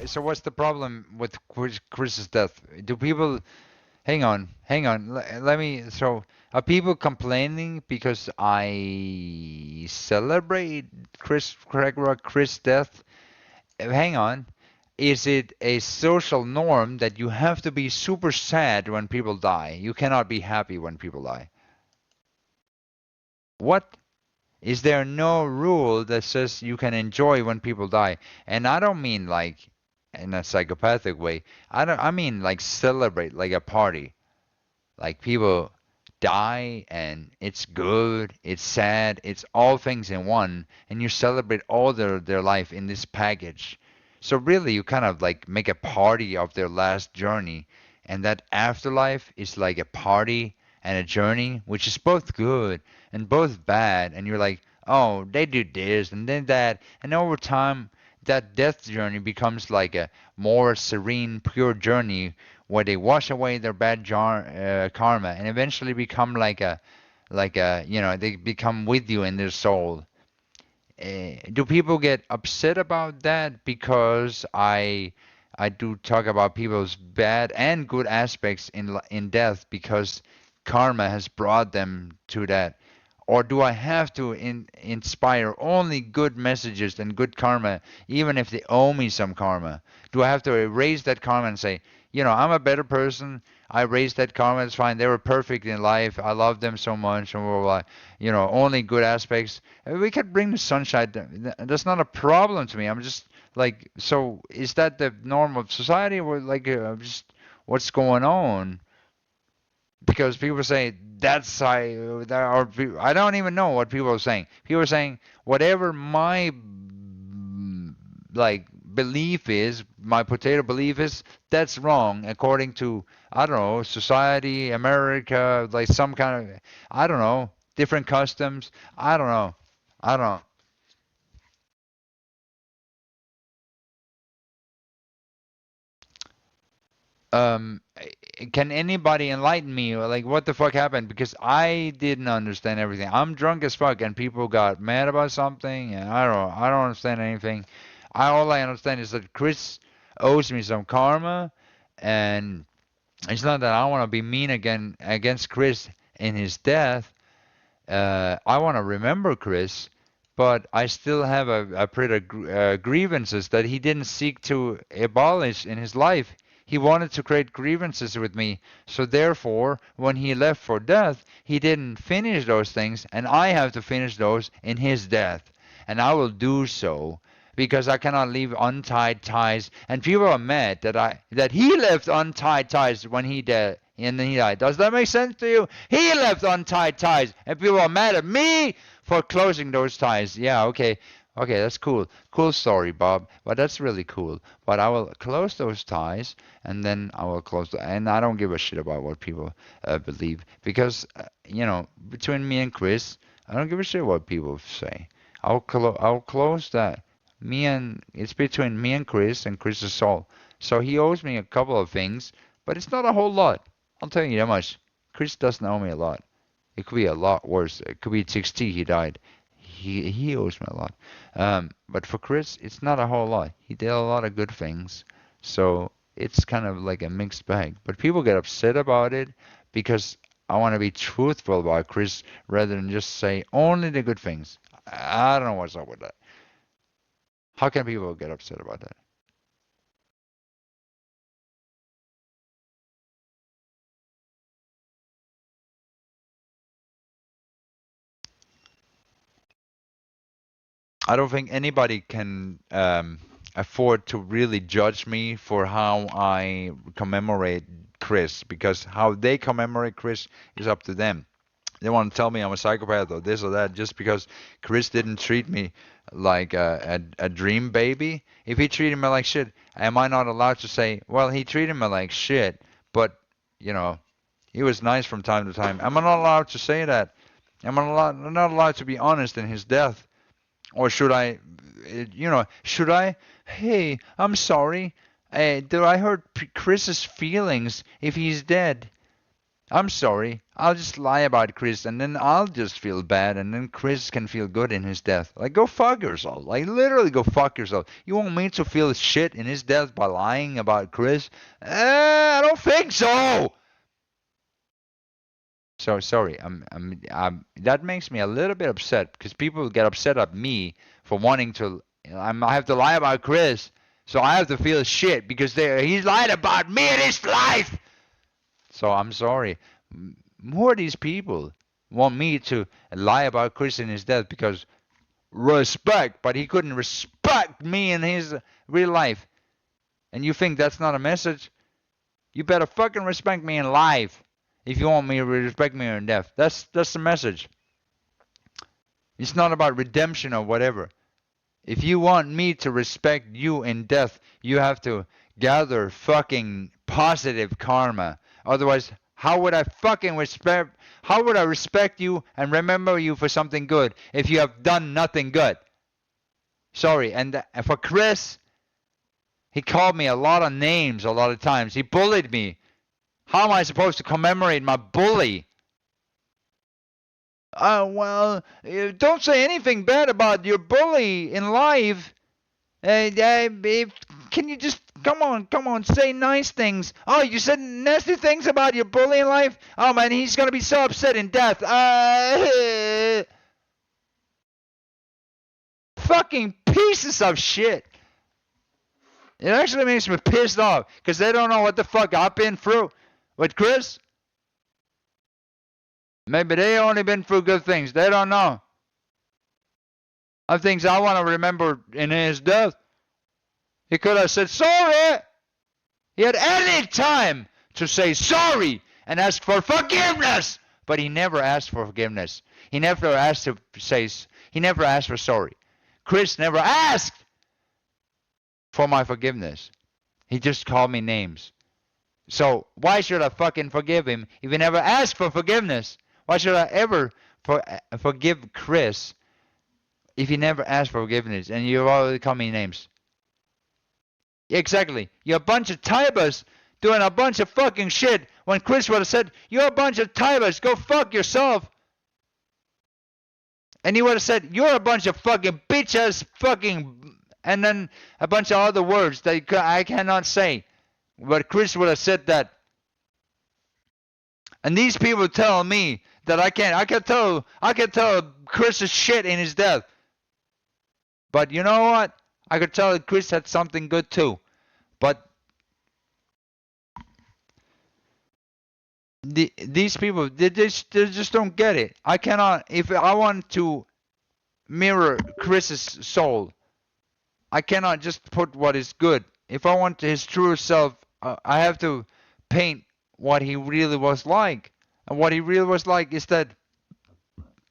So what's the problem with Chris's death? Do people hang on. Let me. So, are people complaining because I celebrate Chris' death? Hang on. Is it a social norm that you have to be super sad when people die? You cannot be happy when people die. What? Is there no rule that says you can enjoy when people die? And I don't mean like in a psychopathic way. I mean like celebrate like a party. Like people die and it's good, it's sad, it's all things in one, and you celebrate all their life in this package. So really you kind of like make a party of their last journey, and that afterlife is like a party and a journey, which is both good and both bad, and you're like, oh, they do this and then that, and over time that death journey becomes like a more serene, pure journey where they wash away their bad karma and eventually become they become with you in their soul. Do people get upset about that because I do talk about people's bad and good aspects in death because karma has brought them to that? Or do I have to inspire only good messages and good karma, even if they owe me some karma? Do I have to erase that karma and say, I'm a better person. I raised that karma. It's fine. They were perfect in life. I love them so much. And blah, blah, blah. Only good aspects. We could bring the sunshine. That's not a problem to me. I'm just like, so is that the norm of society, or like just what's going on? Because people say that's I don't even know what people are saying. People are saying whatever my like belief is, my potato belief is, that's wrong according to I don't know society, America, like some kind of I don't know different customs. I don't know. I don't know. Um, can anybody enlighten me? Like, what the fuck happened? Because I didn't understand everything. I'm drunk as fuck, and people got mad about something, and I don't understand anything. All I understand is that Chris owes me some karma, and it's not that I want to be mean against Chris in his death. I want to remember Chris, but I still have a pretty grievances that he didn't seek to abolish in his life. He wanted to create grievances with me. So therefore, when he left for death, he didn't finish those things, and I have to finish those in his death. And I will do so because I cannot leave untied ties. And people are mad that he left untied ties when he died. And then he died. Does that make sense to you? He left untied ties, and people are mad at me for closing those ties. Yeah, okay. Okay, that's cool. Cool story, Bob. But that's really cool. But I will close those ties, and then I will and I don't give a shit about what people believe because between me and Chris, I don't give a shit what people say. I'll close that. It's between me and Chris and Chris's soul. So he owes me a couple of things, but it's not a whole lot. I'll tell you that much. Chris doesn't owe me a lot. It could be a lot worse. It could be 60 he died. He owes me a lot. But for Chris, it's not a whole lot. He did a lot of good things. So it's kind of like a mixed bag. But people get upset about it because I want to be truthful about Chris rather than just say only the good things. I don't know what's up with that. How can people get upset about that? I don't think anybody can afford to really judge me for how I commemorate Chris because how they commemorate Chris is up to them. They want to tell me I'm a psychopath or this or that just because Chris didn't treat me like a dream baby. If he treated me like shit, am I not allowed to say, well, he treated me like shit, but, you know, he was nice from time to time? Am I not allowed to say that? Am I not allowed to be honest in his death? Or should I, should I? Hey, I'm sorry. Did I hurt Chris's feelings if he's dead? I'm sorry. I'll just lie about Chris and then I'll just feel bad and then Chris can feel good in his death. Like, go fuck yourself. Like, literally go fuck yourself. You want me to feel shit in his death by lying about Chris? I don't think so. So sorry. That makes me a little bit upset because people get upset at me for wanting to. I have to lie about Chris, so I have to feel shit because he's lied about me and his life. So I'm sorry. Who are these people? Want me to lie about Chris and his death because respect, but he couldn't respect me in his real life. And you think that's not a message? You better fucking respect me in life if you want me to respect me in death. That's the message. It's not about redemption or whatever. If you want me to respect you in death, you have to gather fucking positive karma. Otherwise, how would I fucking respect? How would I respect you and remember you for something good if you have done nothing good? Sorry. And for Chris, he called me a lot of names a lot of times. He bullied me. How am I supposed to commemorate my bully? Well, don't say anything bad about your bully in life. Can you just come on, say nice things? Oh, you said nasty things about your bully in life? Oh man, he's gonna be so upset in death. Fucking pieces of shit. It actually makes me pissed off because they don't know what the fuck I've been through with Chris. Maybe they only been through good things. They don't know. Of things I want to remember in his death. He could have said sorry. He had any time to say sorry and ask for forgiveness, but he never asked for forgiveness. He never asked to say. He never asked for sorry. Chris never asked for my forgiveness. He just called me names. So why should I fucking forgive him if he never asked for forgiveness? Why should I ever forgive Chris if he never asked for forgiveness and you already call me names? Exactly. You're a bunch of tybers doing a bunch of fucking shit when Chris would have said, you're a bunch of tybers, go fuck yourself. And he would have said, you're a bunch of fucking bitch-ass fucking... And then a bunch of other words that I cannot say. But Chris would have said that. And these people tell me that I can't. I can tell Chris's shit in his death. But you know what? I could tell that Chris had something good too. But these people, they just don't get it. I cannot. If I want to mirror Chris's soul, I cannot just put what is good. If I want his true self, I have to paint what he really was like. And what he really was like is that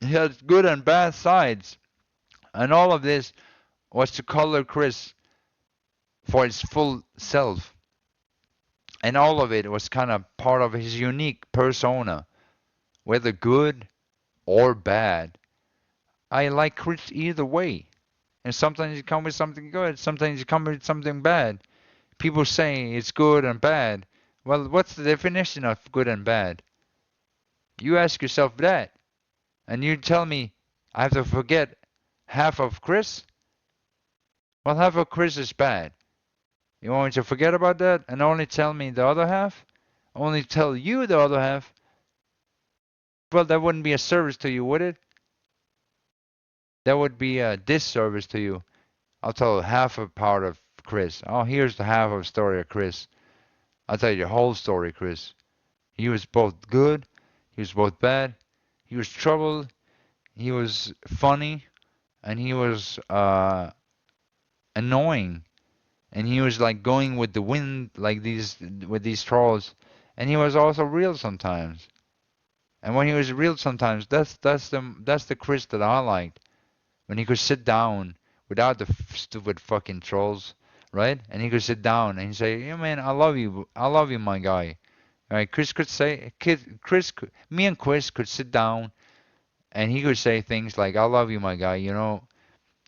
he has good and bad sides. And all of this was to color Chris for his full self. And all of it was kind of part of his unique persona, whether good or bad. I like Chris either way. And sometimes you come with something good, sometimes you come with something bad. People say it's good and bad. Well, what's the definition of good and bad? You ask yourself that. And you tell me I have to forget half of Chris? Well, half of Chris is bad. You want me to forget about that and only tell me the other half? Only tell you the other half? Well, that wouldn't be a service to you, would it? That would be a disservice to you. I'll tell half a part of Chris. Oh, here's the half of the story of Chris. I'll tell you the whole story, Chris. He was both good, he was both bad, he was troubled, he was funny, and he was annoying. And he was like going with the wind like these with these trolls. And he was also real sometimes. And when he was real sometimes, that's the Chris that I liked. When he could sit down without the stupid fucking trolls, right? And he could sit down and say, "Yeah, man, I love you, my guy." Right? Chris could say, me and Chris could sit down, and he could say things like, "I love you, my guy,"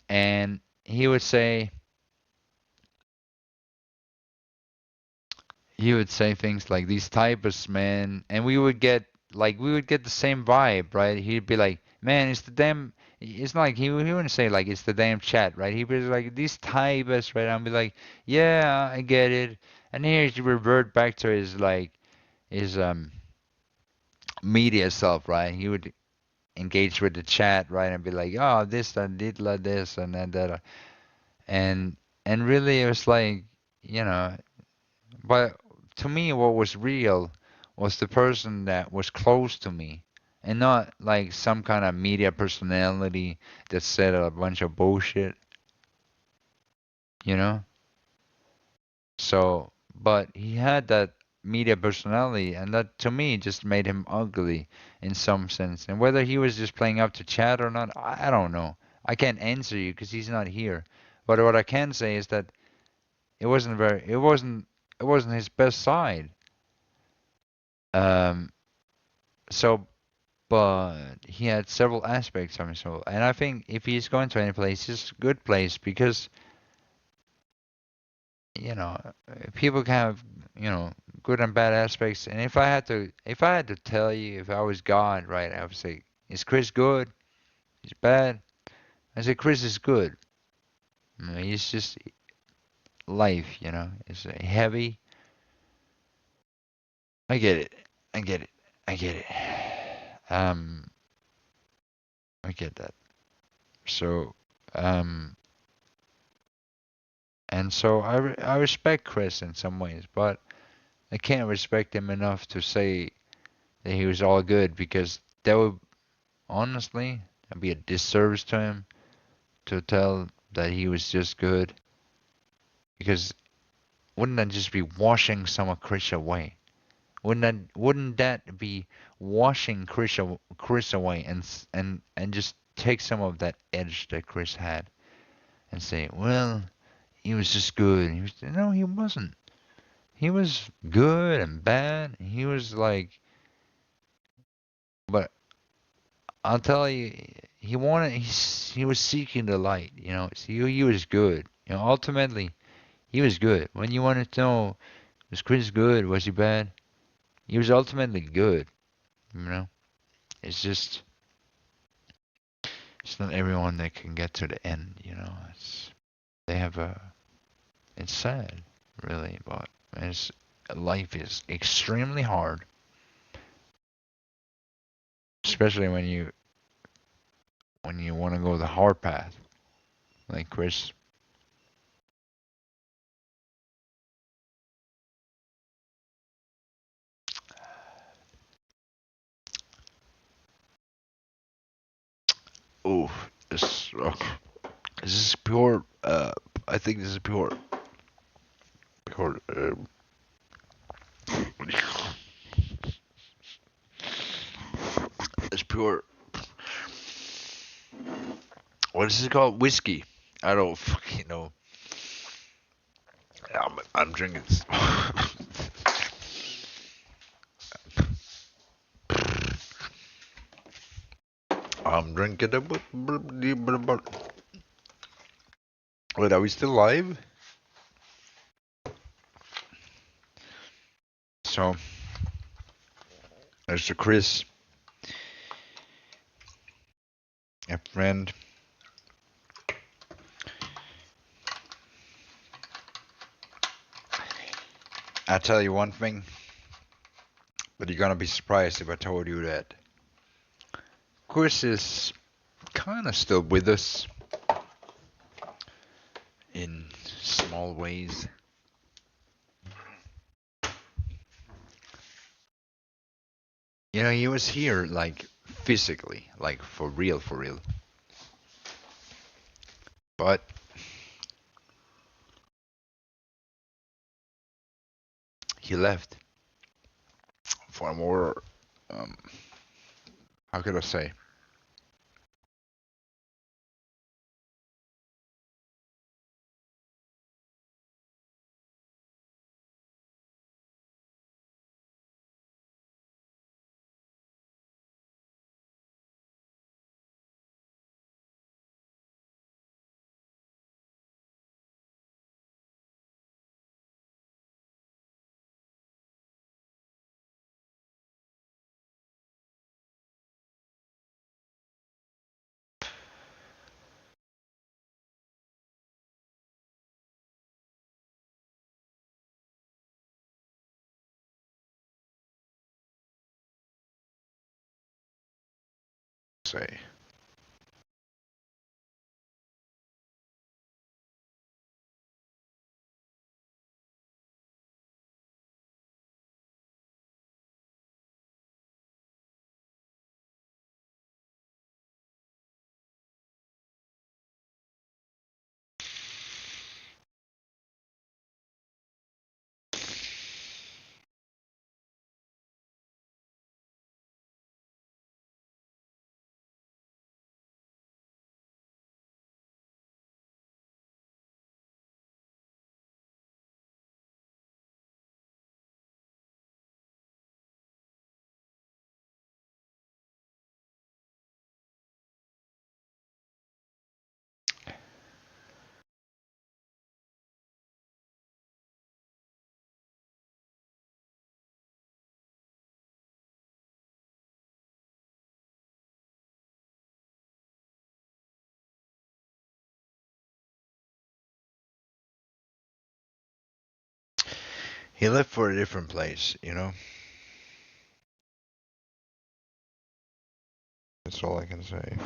and he would say things like these types, man, and we would get the same vibe, right? He'd be like, man, it's the damn. It's not like he wouldn't say like it's the damn chat, right? He'd be like these types, right? I'd be like, yeah, I get it, and then he'd revert back to his like his media self, right? He would engage with the chat, right, and be like, oh, this I did like this and then that, and really it was like, you know, but to me, what was real was the person that was close to me, and not like some kind of media personality that said a bunch of bullshit, you know? So, but he had that media personality, and that to me just made him ugly in some sense. And whether he was just playing up to chat or not, I don't know. I can't answer you because he's not here. But what I can say is that it wasn't his best side. Um, so but he had several aspects of himself. And I think if he's going to any place, it's a good place because, you know, people can have, you know, good and bad aspects. And if I had to tell you, if I was God, right, I would say, is Chris good? He's bad. I say Chris is good. He's just life, you know. It's heavy. I get it. I get it. I get it. Um, I get that. So, um, and so I respect Chris in some ways, but I can't respect him enough to say that he was all good because that would honestly that'd be a disservice to him to tell that he was just good because wouldn't that just be washing some of Chris away? Wouldn't that be washing Chris away and just take some of that edge that Chris had and say, well, he was just good. No, he wasn't. He was good and bad. He was like, but I'll tell you, he was seeking the light. You know, see, he was good. You know, ultimately, he was good. When you wanted to know, was Chris good? Was he bad? He was ultimately good. You know, it's just it's not everyone that can get to the end. You know, they have a. It's sad, really, but it's life is extremely hard, especially when you want to go the hard path, like Chris. Oh, this. This is pure. I think this is pure. It's pure. What is it called? Whiskey. I don't fucking know. I'm drinking. I'm drinking a. Wait, are we still live? So, Mr. Chris, a friend. I'll tell you one thing, but you're gonna be surprised if I told you that Chris is kind of still with us in small ways. You know, he was here like physically, like for real, for real. But he left for a more, um, how could I say? say. He left for a different place, you know? That's all I can say.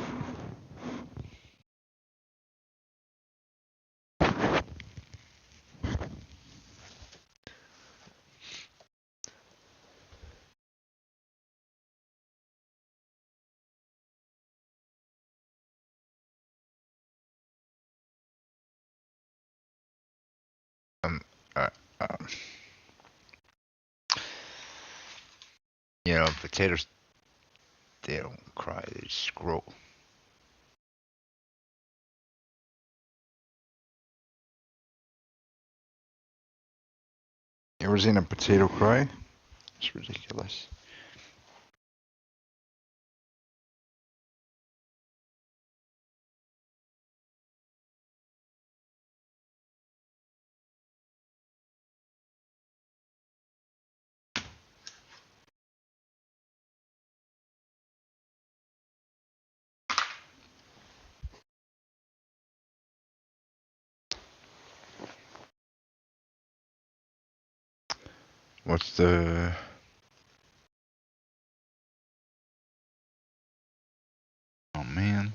Um, uh, um, you know, potatoes, they don't cry, they just grow. You ever seen a potato cry? It's ridiculous. What's the... Oh, man.